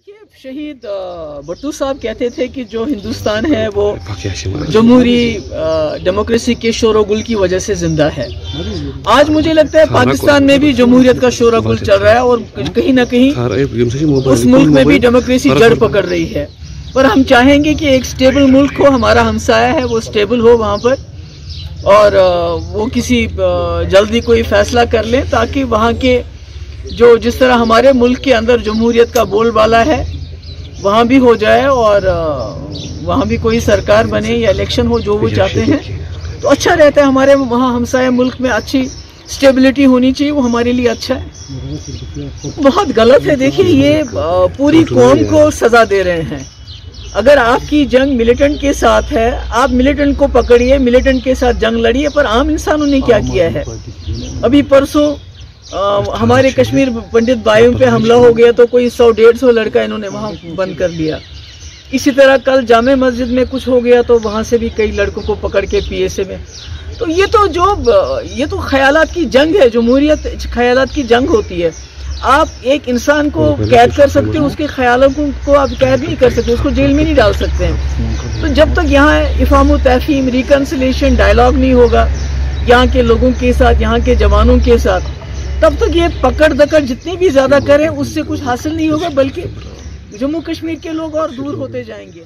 देखिए, शहीद भुट्टो साहब कहते थे कि जो हिंदुस्तान है वो जमहूरी डेमोक्रेसी के शोर गुल की वजह से जिंदा है। आज मुझे लगता है पाकिस्तान में भी जमहूरियत का शोर गुल चल रहा है और कहीं ना कहीं उस मुल्क में भी डेमोक्रेसी जड़ पकड़ रही है। पर हम चाहेंगे कि एक स्टेबल मुल्क हो, हमारा हमसाया है वो स्टेबल हो वहाँ पर, और वो किसी जल्दी कोई फैसला कर लें ताकि वहाँ के जो जिस तरह हमारे मुल्क के अंदर जमहूरियत का बोलबाला है वहाँ भी हो जाए और वहाँ भी कोई सरकार बने या इलेक्शन हो जो वो चाहते हैं तो अच्छा रहता है। हमारे वहाँ हमसाया मुल्क में अच्छी स्टेबिलिटी होनी चाहिए, वो हमारे लिए अच्छा है। बहुत गलत है। देखिए, ये पूरी कौम को सजा दे रहे हैं। अगर आपकी जंग मिलिटेंट के साथ है, आप मिलिटेंट को पकड़िए, मिलिटेंट के साथ जंग लड़िए, पर आम इंसानों ने क्या किया है? अभी परसों हमारे कश्मीर पंडित भाइयों पे हमला हो गया तो कोई 100-150 लड़का इन्होंने वहाँ बंद कर लिया। इसी तरह कल जामे मस्जिद में कुछ हो गया तो वहाँ से भी कई लड़कों को पकड़ के पीएसए में। तो ये तो ख्यालात की जंग है। जमहूरियत ख्यालात की जंग होती है। आप एक इंसान को कैद कर सकते हो, उसके ख्यालों को आप कैद नहीं कर सकते, उसको जेल में नहीं डाल सकते हैं। तो जब तक यहाँ इफ़ाम तहफ़ीम, रिकन्सिलेशन, डायलॉग नहीं होगा यहाँ के लोगों के साथ, यहाँ के जवानों के साथ, तब तक ये पकड़ दकड़ जितनी भी ज्यादा करें उससे कुछ हासिल नहीं होगा, बल्कि जम्मू कश्मीर के लोग और दूर होते जाएंगे।